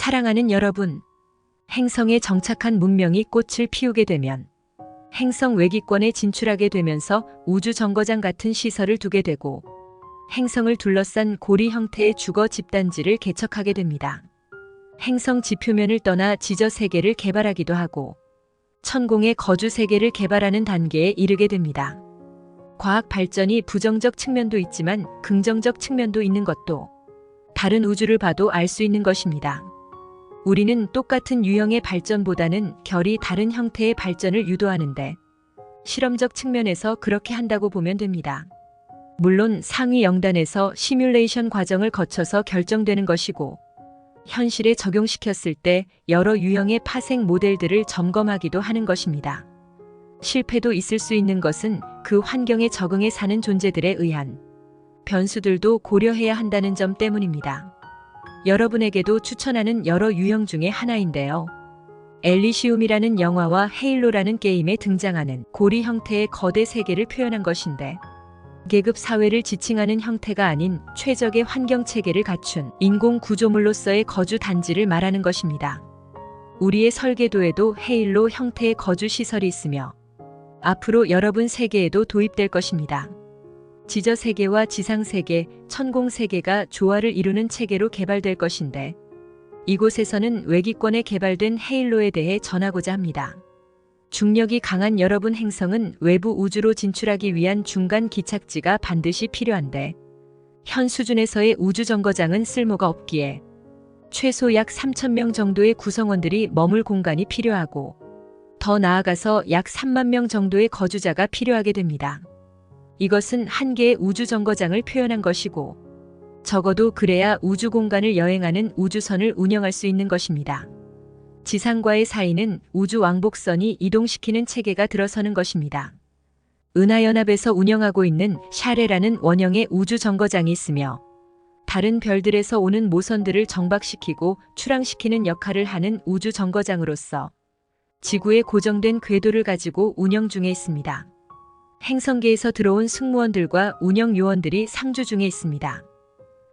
사랑하는 여러분, 행성에 정착한 문명이 꽃을 피우게 되면 행성 외기권에 진출하게 되면서 우주 정거장 같은 시설을 두게 되고 행성을 둘러싼 고리 형태의 주거 집단지를 개척하게 됩니다. 행성 지표면을 떠나 지저 세계를 개발하기도 하고 천공의 거주 세계를 개발하는 단계에 이르게 됩니다. 과학 발전이 부정적 측면도 있지만 긍정적 측면도 있는 것도 다른 우주를 봐도 알 수 있는 것입니다. 우리는 똑같은 유형의 발전보다는 결이 다른 형태의 발전을 유도하는데 실험적 측면에서 그렇게 한다고 보면 됩니다. 물론 상위 영단에서 시뮬레이션 과정을 거쳐서 결정되는 것이고 현실에 적용시켰을 때 여러 유형의 파생 모델들을 점검하기도 하는 것입니다. 실패도 있을 수 있는 것은 그 환경에 적응해 사는 존재들에 의한 변수들도 고려해야 한다는 점 때문입니다. 여러분에게도 추천하는 여러 유형 중에 하나인데요. 엘리시움이라는 영화와 헤일로라는 게임에 등장하는 고리 형태의 거대 세계를 표현한 것인데 계급 사회를 지칭하는 형태가 아닌 최적의 환경 체계를 갖춘 인공 구조물로서의 거주 단지를 말하는 것입니다. 우리의 설계도에도 헤일로 형태의 거주 시설이 있으며 앞으로 여러분 세계에도 도입될 것입니다. 지저 세계와 지상 세계, 천공 세계가 조화를 이루는 체계로 개발될 것인데 이곳에서는 외기권에 개발된 헤일로에 대해 전하고자 합니다. 중력이 강한 여러분 행성은 외부 우주로 진출하기 위한 중간 기착지가 반드시 필요한데 현 수준에서의 우주 정거장은 쓸모가 없기에 최소 약 3,000명 정도의 구성원들이 머물 공간이 필요하고 더 나아가서 약 3만 명 정도의 거주자가 필요하게 됩니다. 이것은 한 개의 우주 정거장을 표현한 것이고 적어도 그래야 우주 공간을 여행하는 우주선을 운영할 수 있는 것입니다. 지상과의 사이는 우주 왕복선이 이동시키는 체계가 들어서는 것입니다. 은하연합에서 운영하고 있는 샤레라는 원형의 우주 정거장이 있으며 다른 별들에서 오는 모선들을 정박시키고 출항시키는 역할을 하는 우주 정거장으로서 지구에 고정된 궤도를 가지고 운영 중에 있습니다. 행성계에서 들어온 승무원들과 운영 요원들이 상주 중에 있습니다.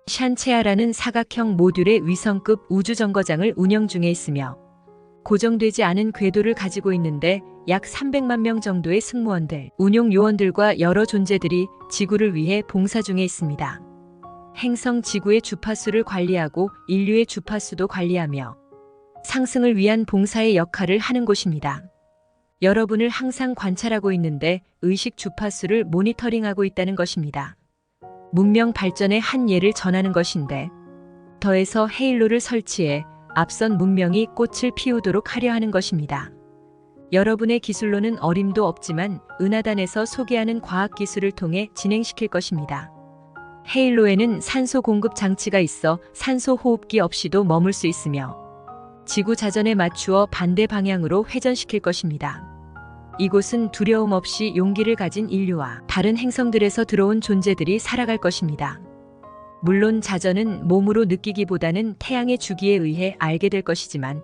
샨체아라는 사각형 모듈의 위성급 우주 정거장을 운영 중에 있으며 고정되지 않은 궤도를 가지고 있는데 약 300만 명 정도의 승무원들, 운용 요원들과 여러 존재들이 지구를 위해 봉사 중에 있습니다. 행성 지구의 주파수를 관리하고 인류의 주파수도 관리하며 상승을 위한 봉사의 역할을 하는 곳입니다. 여러분을 항상 관찰하고 있는데 의식 주파수를 모니터링하고 있다는 것입니다. 문명 발전의 한 예를 전하는 것인데 더해서 헤일로를 설치해 앞선 문명이 꽃을 피우도록 하려 하는 것입니다. 여러분의 기술로는 어림도 없지만 은하단에서 소개하는 과학기술을 통해 진행시킬 것입니다. 헤일로에는 산소 공급 장치가 있어 산소 호흡기 없이도 머물 수 있으며 지구 자전에 맞추어 반대 방향으로 회전시킬 것입니다. 이곳은 두려움 없이 용기를 가진 인류와 다른 행성들에서 들어온 존재들이 살아갈 것입니다. 물론 자전은 몸으로 느끼기보다는 태양의 주기에 의해 알게 될 것이지만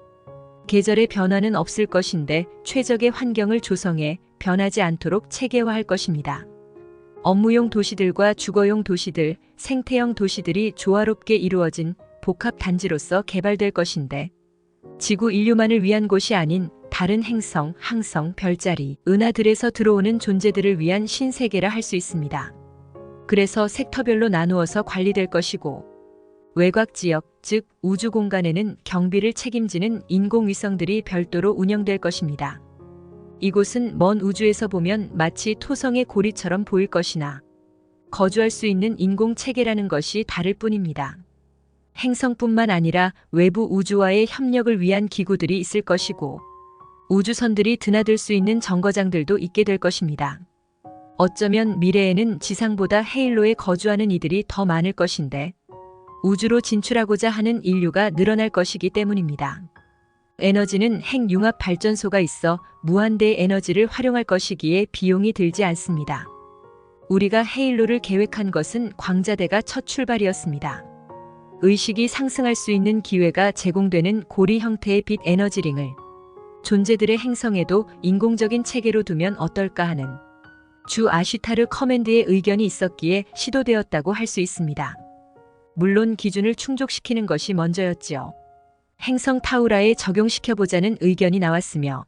계절의 변화는 없을 것인데 최적의 환경을 조성해 변하지 않도록 체계화할 것입니다. 업무용 도시들과 주거용 도시들, 생태형 도시들이 조화롭게 이루어진 복합 단지로서 개발될 것인데 지구 인류만을 위한 곳이 아닌 다른 행성, 항성, 별자리, 은하들에서 들어오는 존재들을 위한 신세계라 할 수 있습니다. 그래서 섹터별로 나누어서 관리될 것이고 외곽지역, 즉 우주 공간에는 경비를 책임지는 인공위성들이 별도로 운영될 것입니다. 이곳은 먼 우주에서 보면 마치 토성의 고리처럼 보일 것이나 거주할 수 있는 인공체계라는 것이 다를 뿐입니다. 행성뿐만 아니라 외부 우주와의 협력을 위한 기구들이 있을 것이고 우주선들이 드나들 수 있는 정거장들도 있게 될 것입니다. 어쩌면 미래에는 지상보다 헤일로에 거주하는 이들이 더 많을 것인데 우주로 진출하고자 하는 인류가 늘어날 것이기 때문입니다. 에너지는 핵융합 발전소가 있어 무한대의 에너지를 활용할 것이기에 비용이 들지 않습니다. 우리가 헤일로를 계획한 것은 광자대가 첫 출발이었습니다. 의식이 상승할 수 있는 기회가 제공되는 고리 형태의 빛 에너지링을 존재들의 행성에도 인공적인 체계로 두면 어떨까 하는 주 아쉬타르 커맨드의 의견이 있었기에 시도되었다고 할 수 있습니다. 물론 기준을 충족시키는 것이 먼저였지요. 행성 타우라에 적용시켜보자는 의견이 나왔으며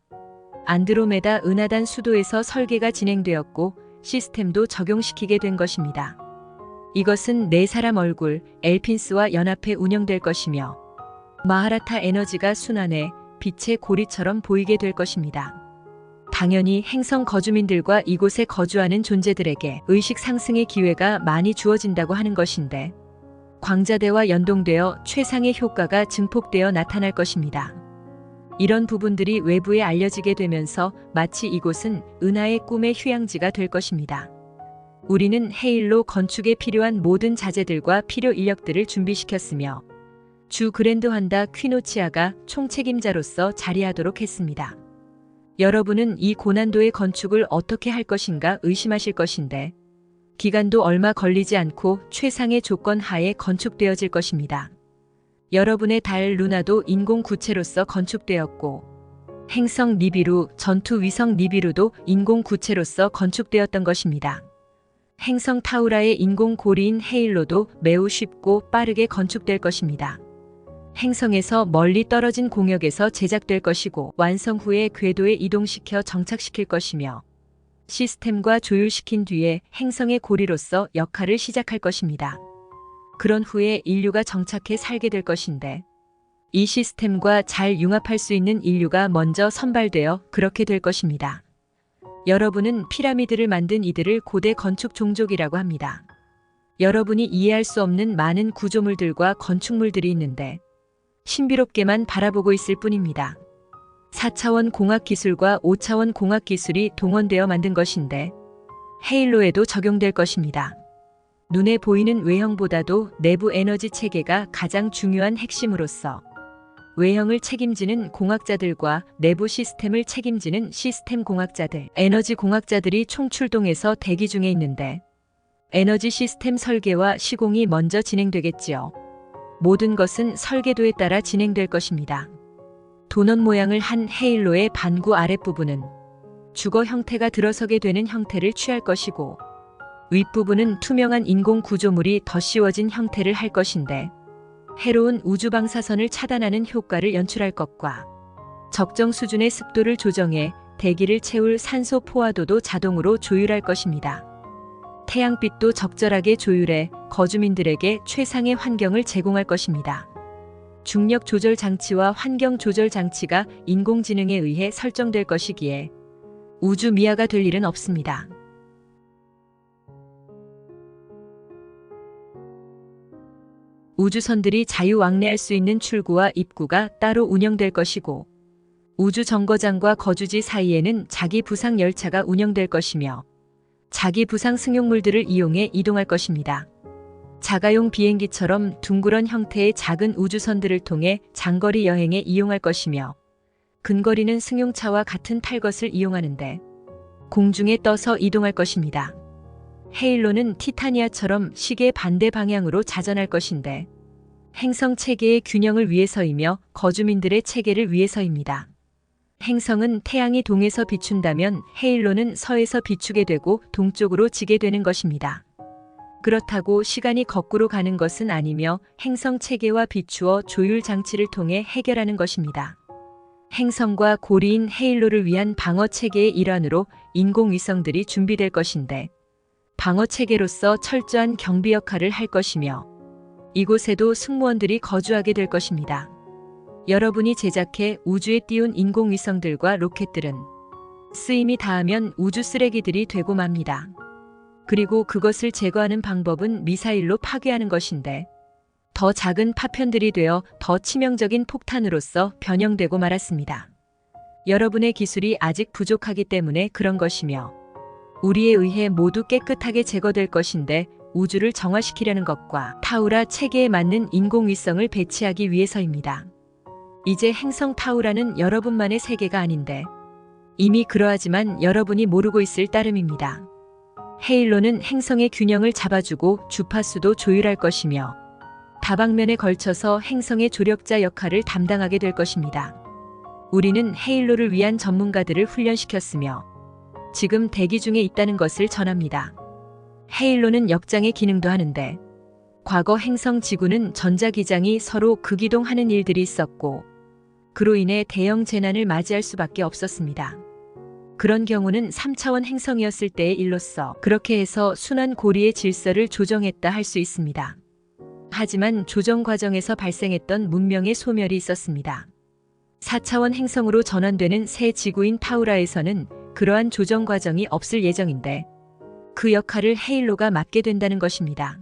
안드로메다 은하단 수도에서 설계가 진행되었고 시스템도 적용시키게 된 것입니다. 이것은 네 사람 얼굴 엘핀스와 연합해 운영될 것이며 마하라타 에너지가 순환해 빛의 고리처럼 보이게 될 것입니다. 당연히 행성 거주민들과 이곳에 거주하는 존재들에게 의식 상승의 기회가 많이 주어진다고 하는 것인데 광자대와 연동되어 최상의 효과가 증폭되어 나타날 것입니다. 이런 부분들이 외부에 알려지게 되면서 마치 이곳은 은하의 꿈의 휴양지가 될 것입니다. 우리는 헤일로 건축에 필요한 모든 자재들과 필요 인력들을 준비시켰으며 주 그랜드 환다 퀴노치아가 총책임자로서 자리하도록 했습니다. 여러분은 이 고난도의 건축을 어떻게 할 것인가 의심하실 것인데 기간도 얼마 걸리지 않고 최상의 조건 하에 건축되어질 것입니다. 여러분의 달 루나도 인공 구체로서 건축되었고 행성 니비루, 전투 위성 니비루도 인공 구체로서 건축되었던 것입니다. 행성 타우라의 인공 고리인 헤일로도 매우 쉽고 빠르게 건축될 것입니다. 행성에서 멀리 떨어진 공역에서 제작될 것이고 완성 후에 궤도에 이동시켜 정착시킬 것이며 시스템과 조율시킨 뒤에 행성의 고리로서 역할을 시작할 것입니다. 그런 후에 인류가 정착해 살게 될 것인데 이 시스템과 잘 융합할 수 있는 인류가 먼저 선발되어 그렇게 될 것입니다. 여러분은 피라미드를 만든 이들을 고대 건축 종족이라고 합니다. 여러분이 이해할 수 없는 많은 구조물들과 건축물들이 있는데 신비롭게만 바라보고 있을 뿐입니다. 4차원 공학 기술과 5차원 공학 기술이 동원되어 만든 것인데 헤일로에도 적용될 것입니다. 눈에 보이는 외형보다도 내부 에너지 체계가 가장 중요한 핵심으로서 외형을 책임지는 공학자들과 내부 시스템을 책임지는 시스템 공학자들, 에너지 공학자들이 총출동해서 대기 중에 있는데 에너지 시스템 설계와 시공이 먼저 진행되겠지요. 모든 것은 설계도에 따라 진행될 것입니다. 도넛 모양을 한 헤일로의 반구 아랫부분은 주거 형태가 들어서게 되는 형태를 취할 것이고 윗부분은 투명한 인공 구조물이 덧씌워진 형태를 할 것인데 해로운 우주 방사선을 차단하는 효과를 연출할 것과 적정 수준의 습도를 조정해 대기를 채울 산소 포화도도 자동으로 조율할 것입니다. 태양빛도 적절하게 조율해 거주민들에게 최상의 환경을 제공할 것입니다. 중력 조절 장치와 환경 조절 장치가 인공지능에 의해 설정될 것이기에 우주 미아가 될 일은 없습니다. 우주선들이 자유왕래할 수 있는 출구와 입구가 따로 운영될 것이고 우주 정거장과 거주지 사이에는 자기 부상 열차가 운영될 것이며 자기 부상 승용물들을 이용해 이동할 것입니다. 자가용 비행기처럼 둥그런 형태의 작은 우주선들을 통해 장거리 여행에 이용할 것이며 근거리는 승용차와 같은 탈 것을 이용하는데 공중에 떠서 이동할 것입니다. 헤일로는 티타니아처럼 시계 반대 방향으로 자전할 것인데 행성 체계의 균형을 위해서이며 거주민들의 체계를 위해서입니다. 행성은 태양이 동에서 비춘다면 헤일로는 서에서 비추게 되고 동쪽으로 지게 되는 것입니다. 그렇다고 시간이 거꾸로 가는 것은 아니며 행성 체계와 비추어 조율 장치를 통해 해결하는 것입니다. 행성과 고리인 헤일로를 위한 방어 체계의 일환으로 인공위성들이 준비될 것인데 방어 체계로서 철저한 경비 역할을 할 것이며 이곳에도 승무원들이 거주하게 될 것입니다. 여러분이 제작해 우주에 띄운 인공위성들과 로켓들은 쓰임이 닿으면 우주 쓰레기들이 되고 맙니다. 그리고 그것을 제거하는 방법은 미사일로 파괴하는 것인데 더 작은 파편들이 되어 더 치명적인 폭탄으로서 변형되고 말았습니다. 여러분의 기술이 아직 부족하기 때문에 그런 것이며 우리에 의해 모두 깨끗하게 제거될 것인데 우주를 정화시키려는 것과 타우라 체계에 맞는 인공위성을 배치하기 위해서입니다. 이제 행성 타우라는 여러분만의 세계가 아닌데 이미 그러하지만 여러분이 모르고 있을 따름입니다. 헤일로는 행성의 균형을 잡아주고 주파수도 조율할 것이며 다방면에 걸쳐서 행성의 조력자 역할을 담당하게 될 것입니다. 우리는 헤일로를 위한 전문가들을 훈련시켰으며 지금 대기 중에 있다는 것을 전합니다. 헤일로는 역장의 기능도 하는데 과거 행성 지구는 전자기장이 서로 극이동하는 일들이 있었고 그로 인해 대형 재난을 맞이할 수밖에 없었습니다. 그런 경우는 3차원 행성이었을 때의 일로서 그렇게 해서 순환 고리의 질서를 조정했다 할 수 있습니다. 하지만 조정 과정에서 발생했던 문명의 소멸이 있었습니다. 4차원 행성으로 전환되는 새 지구인 타우라에서는 그러한 조정 과정이 없을 예정인데 그 역할을 헤일로가 맡게 된다는 것입니다.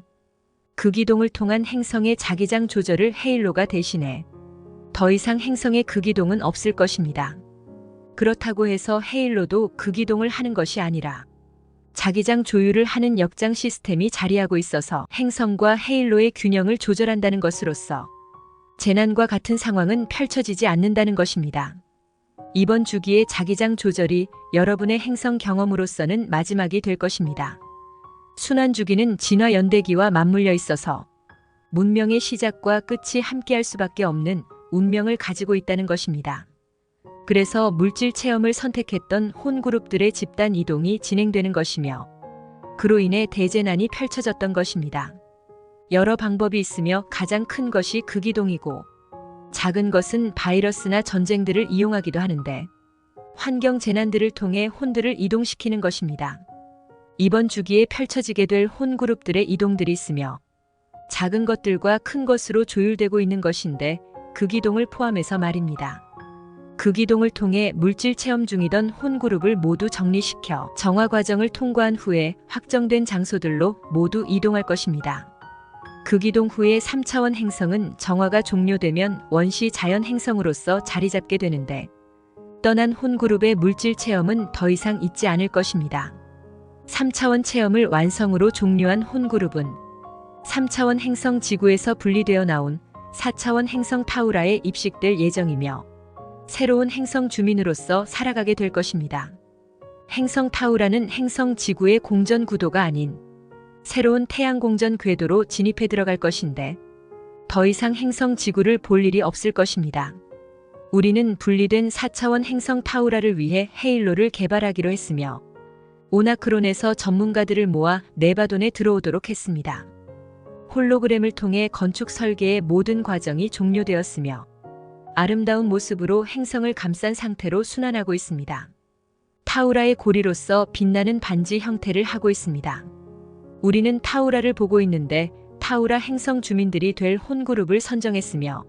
극이동을 통한 행성의 자기장 조절을 헤일로가 대신해 더 이상 행성의 극이동은 없을 것입니다. 그렇다고 해서 헤일로도 극이동을 하는 것이 아니라 자기장 조율을 하는 역장 시스템이 자리하고 있어서 행성과 헤일로의 균형을 조절한다는 것으로서 재난과 같은 상황은 펼쳐지지 않는다는 것입니다. 이번 주기의 자기장 조절이 여러분의 행성 경험으로서는 마지막이 될 것입니다. 순환 주기는 진화 연대기와 맞물려 있어서 문명의 시작과 끝이 함께할 수밖에 없는 운명을 가지고 있다는 것입니다. 그래서 물질 체험을 선택했던 혼 그룹들의 집단 이동이 진행되는 것이며 그로 인해 대재난이 펼쳐졌던 것입니다. 여러 방법이 있으며 가장 큰 것이 극이동이고 작은 것은 바이러스나 전쟁들을 이용하기도 하는데 환경 재난들을 통해 혼들을 이동시키는 것입니다. 이번 주기에 펼쳐지게 될 혼 그룹들의 이동들이 있으며 작은 것들과 큰 것으로 조율되고 있는 것인데 극이동을 포함해서 말입니다. 극이동을 통해 물질 체험 중이던 혼 그룹을 모두 정리시켜 정화 과정을 통과한 후에 확정된 장소들로 모두 이동할 것입니다. 극이동 후에 3차원 행성은 정화가 종료되면 원시 자연 행성으로서 자리 잡게 되는데 떠난 혼 그룹의 물질 체험은 더 이상 있지 않을 것입니다. 3차원 체험을 완성으로 종료한 혼 그룹은 3차원 행성 지구에서 분리되어 나온 4차원 행성 타우라에 입식될 예정이며 새로운 행성 주민으로서 살아가게 될 것입니다. 행성 타우라는 행성 지구의 공전 구도가 아닌 새로운 태양 공전 궤도로 진입해 들어갈 것인데 더 이상 행성 지구를 볼 일이 없을 것입니다. 우리는 분리된 4차원 행성 타우라를 위해 헤일로를 개발하기로 했으며 오나크론에서 전문가들을 모아 네바돈에 들어오도록 했습니다. 홀로그램을 통해 건축 설계의 모든 과정이 종료되었으며 아름다운 모습으로 행성을 감싼 상태로 순환하고 있습니다. 타우라의 고리로서 빛나는 반지 형태를 하고 있습니다. 우리는 타우라를 보고 있는데 타우라 행성 주민들이 될 혼 그룹을 선정했으며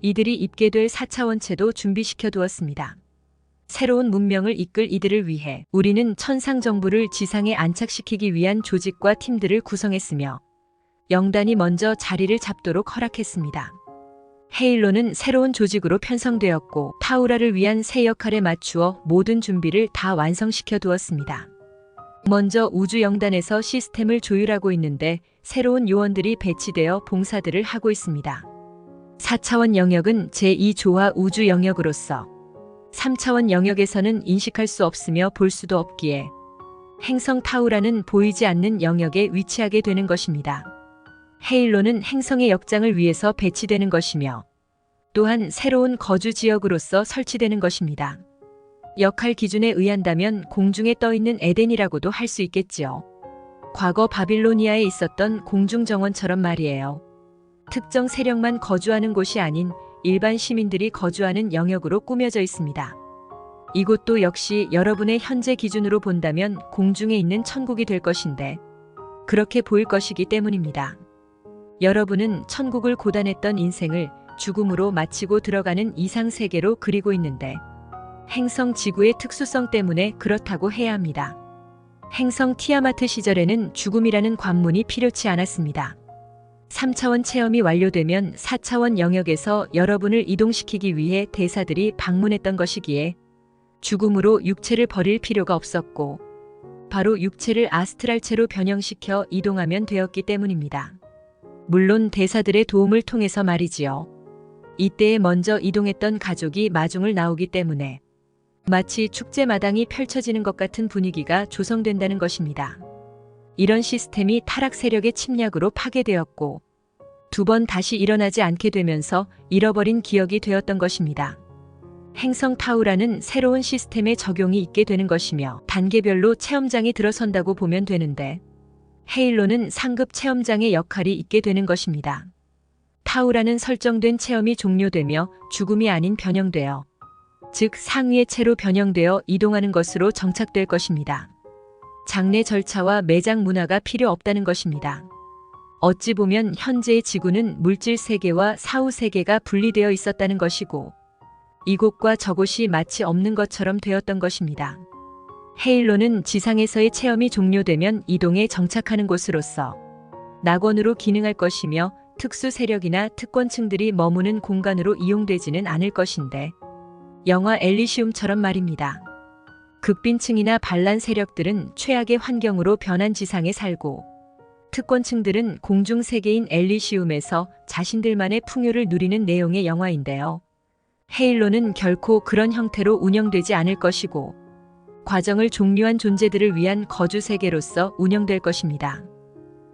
이들이 입게 될 4차원체도 준비시켜 두었습니다. 새로운 문명을 이끌 이들을 위해 우리는 천상 정부를 지상에 안착시키기 위한 조직과 팀들을 구성했으며 영단이 먼저 자리를 잡도록 허락했습니다. 헤일로는 새로운 조직으로 편성되었고 타우라를 위한 새 역할에 맞추어 모든 준비를 다 완성시켜 두었습니다. 먼저 우주영단에서 시스템을 조율하고 있는데 새로운 요원들이 배치되어 봉사들을 하고 있습니다. 4차원 영역은 제2조화 우주 영역으로서 3차원 영역에서는 인식할 수 없으며 볼 수도 없기에 행성 타우라는 보이지 않는 영역에 위치하게 되는 것입니다. 헤일로는 행성의 역장을 위해서 배치되는 것이며 또한 새로운 거주 지역으로서 설치되는 것입니다. 역할 기준에 의한다면 공중에 떠 있는 에덴이라고도 할 수 있겠지요. 과거 바빌로니아에 있었던 공중정원처럼 말이에요. 특정 세력만 거주하는 곳이 아닌 일반 시민들이 거주하는 영역으로 꾸며져 있습니다. 이곳도 역시 여러분의 현재 기준으로 본다면 공중에 있는 천국이 될 것인데 그렇게 보일 것이기 때문입니다. 여러분은 천국을 고단했던 인생을 죽음으로 마치고 들어가는 이상세계로 그리고 있는데 행성 지구의 특수성 때문에 그렇다고 해야 합니다. 행성 티아마트 시절에는 죽음이라는 관문이 필요치 않았습니다. 3차원 체험이 완료되면 4차원 영역에서 여러분을 이동시키기 위해 대사들이 방문했던 것이기에 죽음으로 육체를 버릴 필요가 없었고 바로 육체를 아스트랄체로 변형시켜 이동하면 되었기 때문입니다. 물론 대사들의 도움을 통해서 말이지요. 이때에 먼저 이동했던 가족이 마중을 나오기 때문에 마치 축제마당이 펼쳐지는 것 같은 분위기가 조성된다는 것입니다. 이런 시스템이 타락 세력의 침략으로 파괴되었고 2번 다시 일어나지 않게 되면서 잃어버린 기억이 되었던 것입니다. 행성 타우라는 새로운 시스템의 적용이 있게 되는 것이며 단계별로 체험장이 들어선다고 보면 되는데 헤일로는 상급 체험장의 역할이 있게 되는 것입니다. 타우라는 설정된 체험이 종료되며 죽음이 아닌 변형되어, 즉 상위의 체로 변형되어 이동하는 것으로 정착될 것입니다. 장례 절차와 매장 문화가 필요 없다는 것입니다. 어찌 보면 현재의 지구는 물질 세계와 사후 세계가 분리되어 있었다는 것이고, 이곳과 저곳이 마치 없는 것처럼 되었던 것입니다. 헤일로는 지상에서의 체험이 종료되면 이동에 정착하는 곳으로서 낙원으로 기능할 것이며 특수 세력이나 특권층들이 머무는 공간으로 이용되지는 않을 것인데, 영화 엘리시움처럼 말입니다. 극빈층이나 반란 세력들은 최악의 환경으로 변한 지상에 살고, 특권층들은 공중 세계인 엘리시움에서 자신들만의 풍요를 누리는 내용의 영화인데요. 헤일로는 결코 그런 형태로 운영되지 않을 것이고, 과정을 종료한 존재들을 위한 거주 세계로서 운영될 것입니다.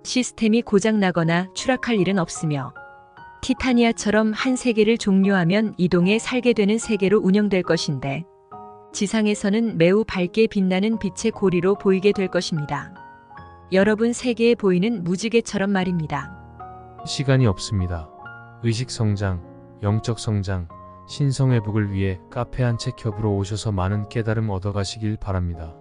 시스템이 고장나거나 추락할 일은 없으며, 티타니아처럼 한 세계를 종료하면 이동해 살게 되는 세계로 운영될 것인데, 지상에서는 매우 밝게 빛나는 빛의 고리로 보이게 될 것입니다. 여러분 세계에 보이는 무지개처럼 말입니다. 시간이 없습니다. 의식 성장, 영적 성장, 신성회복을 위해 카페 한 책 협으로 오셔서 많은 깨달음 얻어가시길 바랍니다.